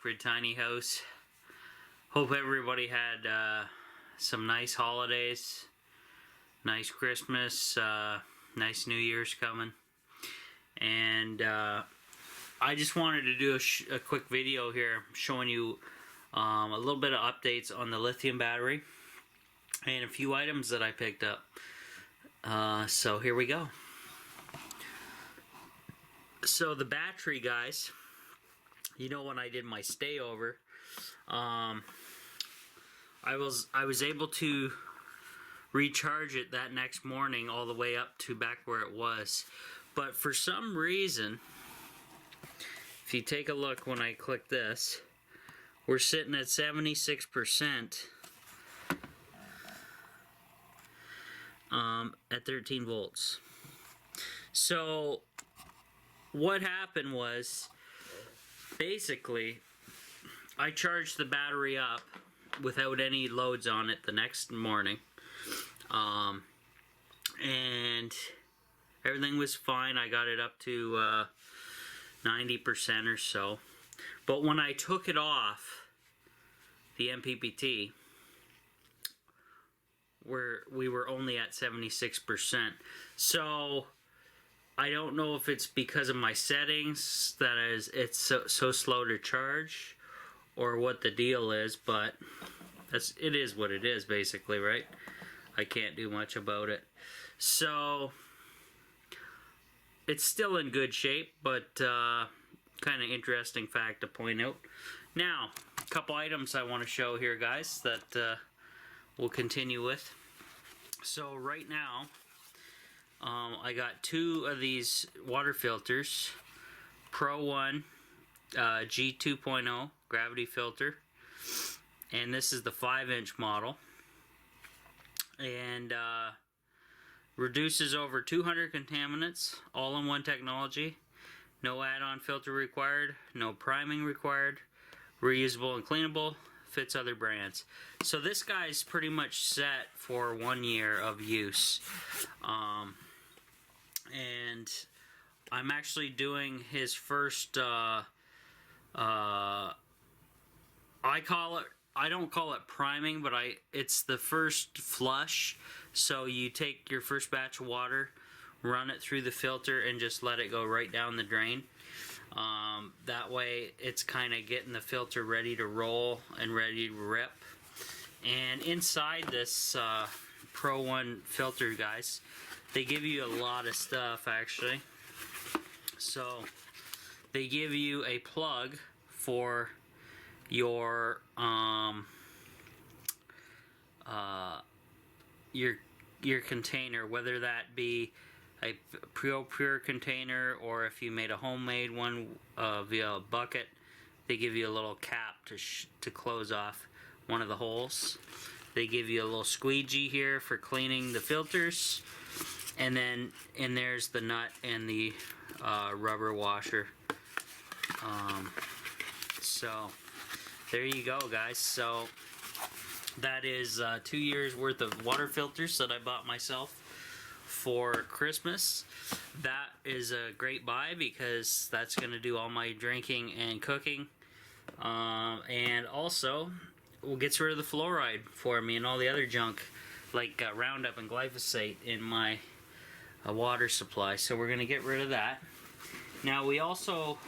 Awkward Tiny House. Hope everybody had some nice holidays, nice Christmas, nice New Year's coming. And I just wanted to do a quick video here showing you a little bit of updates on the lithium battery and a few items that I picked up. So here we go. So the battery, guys, you know, when I did my stay over, I was able to recharge it that next morning all the way up to back where it was. But for some reason, if you take a look when I click this, we're sitting at 76% at 13 volts. So what happened was, basically, I charged the battery up without any loads on it the next morning, and everything was fine. I got it up to 90% or so. But when I took it off the MPPT, we were only at 76%. So I don't know if it's because of my settings that it's so slow to charge, or what the deal is, but it is what it is, basically, right? I can't do much about it. So it's still in good shape, but kind of interesting fact to point out. Now, a couple items I want to show here, guys, that we'll continue with. So right now, I got two of these water filters, Pro 1 G2.0 gravity filter, and this is the 5-inch model, and reduces over 200 contaminants, all-in-one technology, no add-on filter required, no priming required, reusable and cleanable, fits other brands. So this guy's pretty much set for 1 year of use. And I'm actually doing his first, I don't call it priming, but it's the first flush. So you take your first batch of water, run it through the filter, and just let it go right down the drain. That way it's kind of getting the filter ready to roll and ready to rip. And inside this Pro 1 filter, guys, they give you a lot of stuff, actually. So they give you a plug for your container, whether that be a pure container, or if you made a homemade one via a bucket, they give you a little cap to close off one of the holes. They give you a little squeegee here for cleaning the filters, and then there's the nut and the rubber washer. So there you go, guys. So that is 2 years worth of water filters that I bought myself for Christmas. That is a great buy, because that's going to do all my drinking and cooking, and also gets rid of the fluoride for me and all the other junk like Roundup and glyphosate in my water supply. So we're going to get rid of that. Now I also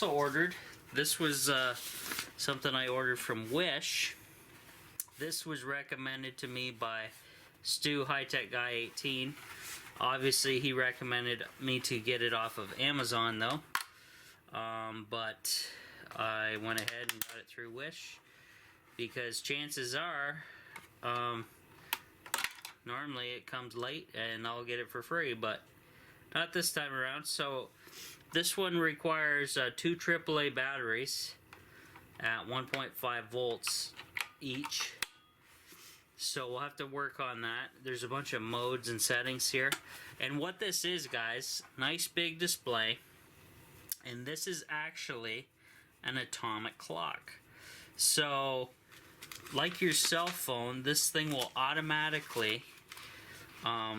ordered, this was something I ordered from Wish. This was recommended to me by Stu High Tech Guy 18. Obviously he recommended me to get it off of Amazon though, but I went ahead and got it through Wish, because chances are normally it comes late and I'll get it for free, but not this time around. So this one requires 2 AAA batteries at 1.5 volts each. So we'll have to work on that. There's a bunch of modes and settings here. And what this is, guys, nice big display. And this is actually an atomic clock. So, like your cell phone, this thing will automatically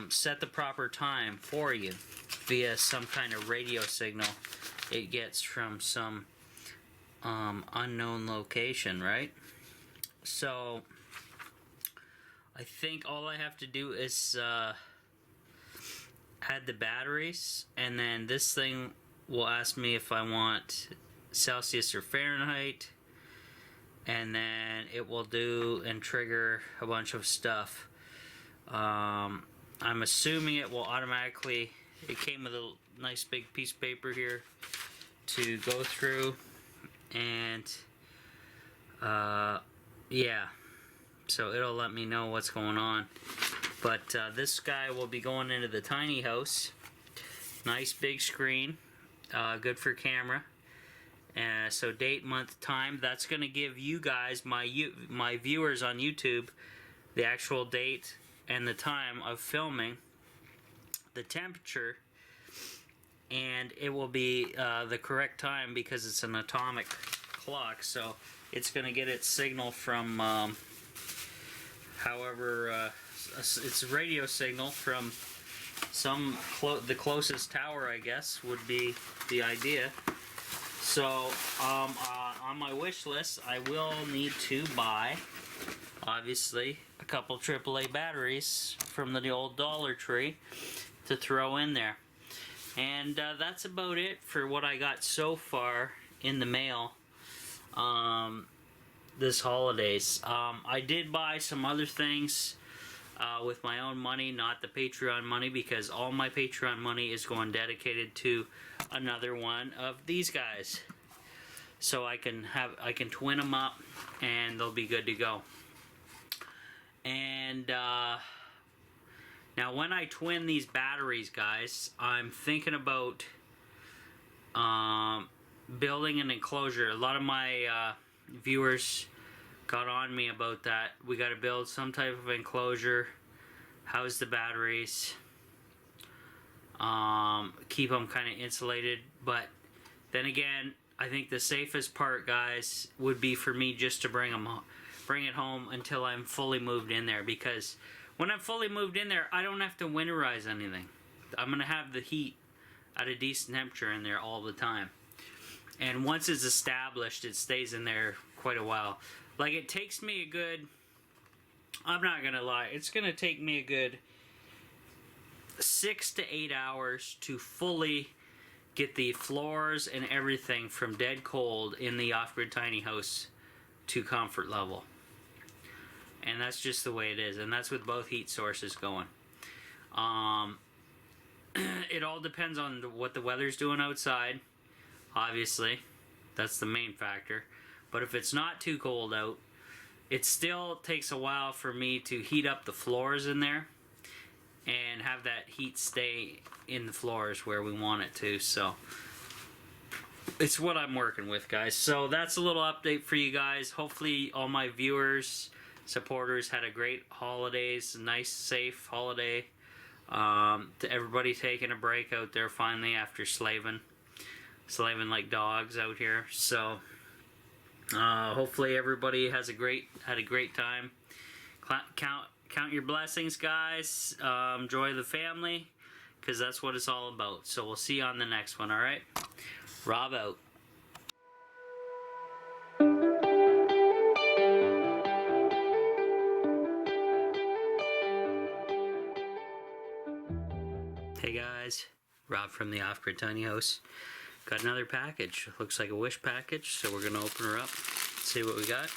set the proper time for you via some kind of radio signal it gets from some unknown location, right? So I think all I have to do is add the batteries, and then this thing will ask me if I want Celsius or Fahrenheit, and then it will do and trigger a bunch of stuff. I'm assuming it will automatically, it came with a nice big piece of paper here to go through, and yeah, so it'll let me know what's going on. But this guy will be going into the tiny house. Nice big screen, good for camera. So date, month, time. That's going to give you guys, my viewers on YouTube, the actual date and the time of filming, the temperature, and it will be the correct time because it's an atomic clock. So it's going to get its signal from it's a radio signal from the closest tower, I guess, would be the idea. So on my wish list, I will need to buy, obviously, a couple AAA batteries from the old Dollar Tree to throw in there. And that's about it for what I got so far in the mail this holidays. I did buy some other things with my own money, not the Patreon money, because all my Patreon money is going dedicated to another one of these guys. So I can twin them up and they'll be good to go. And now when I twin these batteries, guys, I'm thinking about building an enclosure. A lot of my viewers got on me about that. We got to build some type of enclosure, house the batteries, keep them kind of insulated. But then again, I think the safest part, guys, would be for me just to bring it home until I'm fully moved in there, because when I'm fully moved in there, I don't have to winterize anything. I'm going to have the heat at a decent temperature in there all the time. And once it's established, it stays in there quite a while. Like, it takes me a good, I'm not going to lie, it's going to take me a good 6 to 8 hours to fully get the floors and everything from dead cold in the off-grid tiny house to comfort level. And that's just the way it is. And that's with both heat sources going. It all depends on what the weather's doing outside. Obviously, that's the main factor. But if it's not too cold out, it still takes a while for me to heat up the floors in there and have that heat stay in the floors where we want it to. So it's what I'm working with, guys. So that's a little update for you guys. Hopefully all my viewers, supporters had a great holidays, a nice safe holiday. To everybody taking a break out there finally after slaving like dogs out here. So hopefully everybody had a great time. Count your blessings, guys. Enjoy the family, because that's what it's all about. So we'll see you on the next one, alright? Rob out. Hey guys, Rob from the Off-Grid Tiny House. Got another package. Looks like a wish package, so we're gonna open her up, see what we got.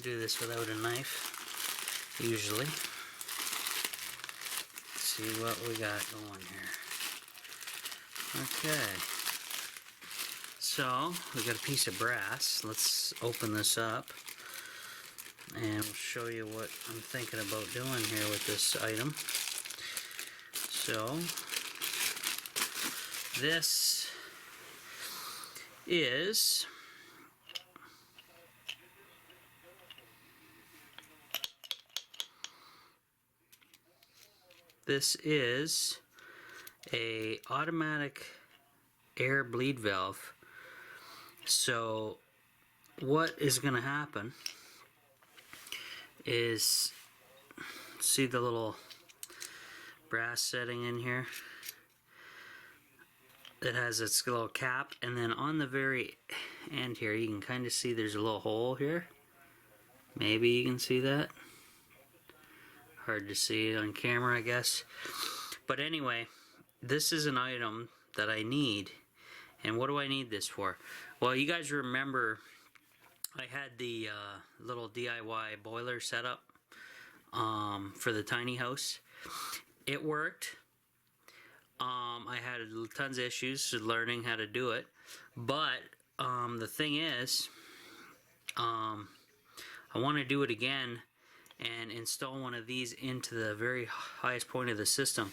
Do this without a knife, usually. See what we got going here. Okay. So, we got a piece of brass. Let's open this up and we'll show you what I'm thinking about doing here with this item. So, this is a automatic air bleed valve. So what is going to happen is, see the little brass setting in here? it has its little cap, and then on the very end here you can kind of see there's a little hole here. Maybe you can see that. Hard to see on camera, I guess. But anyway, this is an item that I need. And what do I need this for? Well, you guys remember I had the little DIY boiler set up for the tiny house. It worked. I had tons of issues learning how to do it. But the thing is, I want to do it again and install one of these into the very highest point of the system,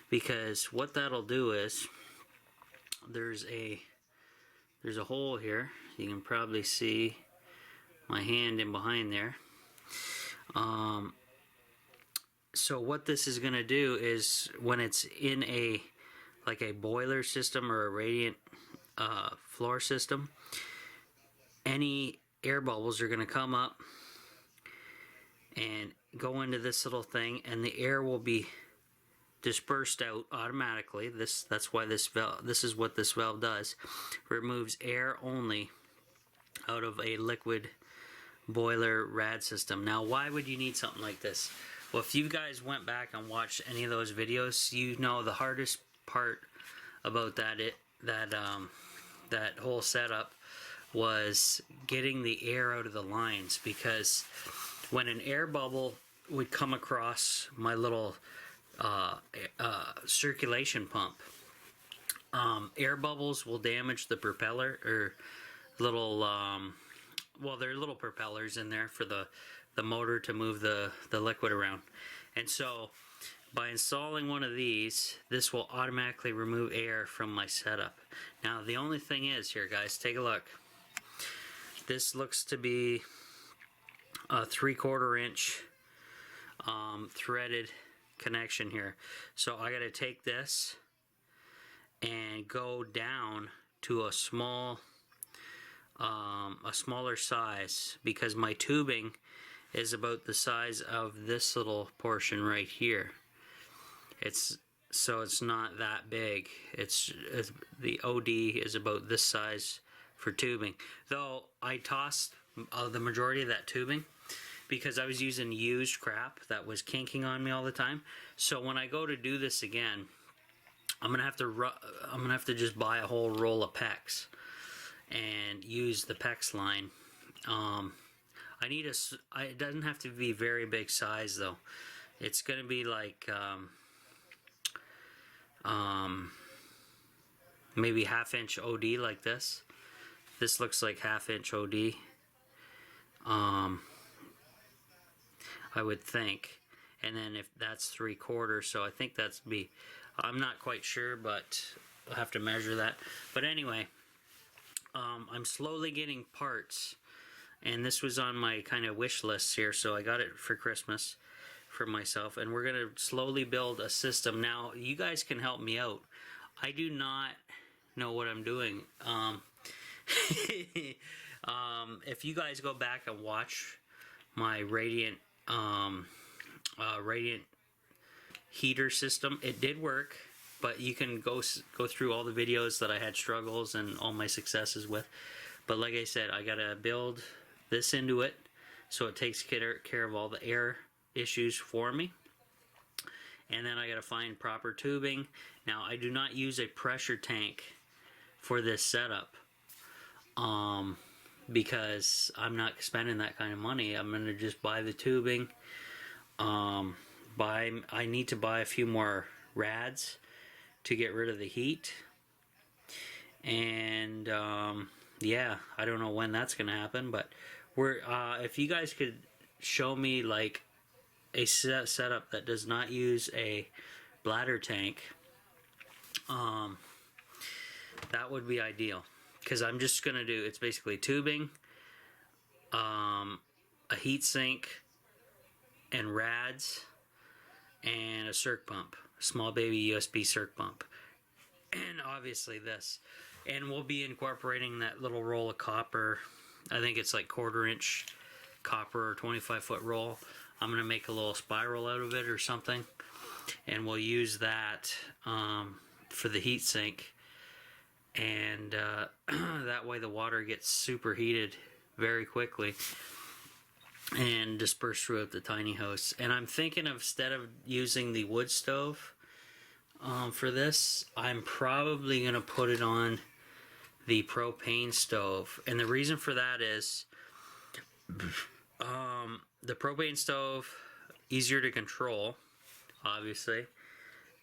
because what that'll do is there's a hole here. You can probably see my hand in behind there. So what this is going to do is when it's in a boiler system or a radiant floor system, any air bubbles are going to come up and go into this little thing, and the air will be dispersed out automatically. That's why this is what this valve does. Removes air only out of a liquid boiler rad system. Now, why would you need something like this? Well, if you guys went back and watched any of those videos, you know the hardest part about that whole setup was getting the air out of the lines, because when an air bubble would come across my little circulation pump, air bubbles will damage the propeller, or little well, there are little propellers in there for the motor to move the liquid around. And so by installing one of these, this will automatically remove air from my setup. Now the only thing is here, guys, take a look. This looks to be a 3/4 inch threaded connection here. So I got to take this and go down to a smaller size, because my tubing is about the size of this little portion right here. So it's not that big. It's the OD is about this size for tubing. Though I tossed the majority of that tubing because I was using used crap that was kinking on me all the time. So when I go to do this again, I'm gonna have to just buy a whole roll of PEX and use the PEX line. I need it doesn't have to be very big size though. It's gonna be like maybe 1/2 inch OD like this. This looks like 1/2 inch OD. I would think. And then if that's 3/4, so I think that's I'm not quite sure, but I'll have to measure that. But anyway, I'm slowly getting parts, and this was on my kind of wish list here, so I got it for Christmas for myself, and we're gonna slowly build a system. Now you guys can help me out. I do not know what I'm doing. If you guys go back and watch my radiant heater system, it did work, but you can go through all the videos that I had struggles and all my successes with. But like I said, I gotta build this into it so it takes care of all the air issues for me, and then I gotta find proper tubing. Now I do not use a pressure tank for this setup because I'm not spending that kind of money. I'm gonna just buy the tubing. I need to buy a few more rads to get rid of the heat, and yeah, I don't know when that's gonna happen, but if you guys could show me like a setup that does not use a bladder tank, that would be ideal, because I'm just gonna do, it's basically tubing, a heat sink, and rads, and a circ pump, small baby USB circ pump, and obviously this. And we'll be incorporating that little roll of copper. I think it's like 1/4 inch copper or 25-foot roll. I'm gonna make a little spiral out of it or something, and we'll use that for the heat sink. and that way the water gets superheated very quickly and dispersed throughout the tiny house. And I'm thinking of, instead of using the wood stove for this, I'm probably going to put it on the propane stove. And the reason for that is the propane stove, easier to control, obviously,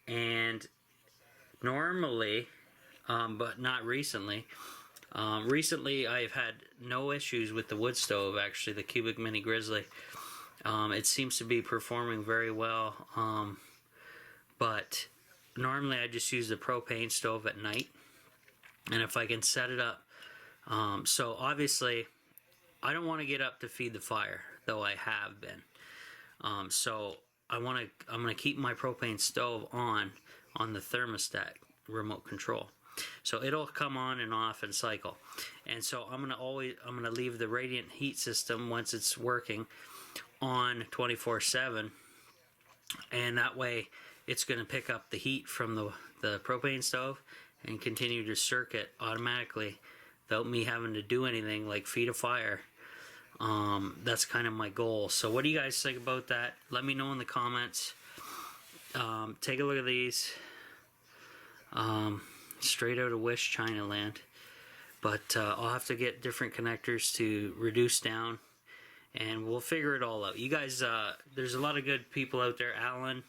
and normally, but not recently. Recently, I've had no issues with the wood stove, actually, the Cubic Mini Grizzly. It seems to be performing very well, but normally I just use the propane stove at night, and if I can set it up, so obviously I don't want to get up to feed the fire, though I have been. So I'm gonna keep my propane stove on the thermostat remote control. So it'll come on and off and cycle. And so I'm gonna leave the radiant heat system, once it's working, on 24/7, and that way it's gonna pick up the heat from the propane stove and continue to circuit automatically without me having to do anything like feed a fire. That's kind of my goal. So what do you guys think about that? Let me know in the comments. Take a look at these. Straight out of Wish, China land. But I'll have to get different connectors to reduce down, and we'll figure it all out. You guys, there's a lot of good people out there. Alan,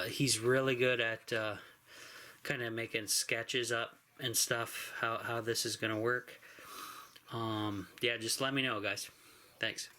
he's really good at kind of making sketches up and stuff, how this is going to work. Yeah, just let me know, guys. Thanks.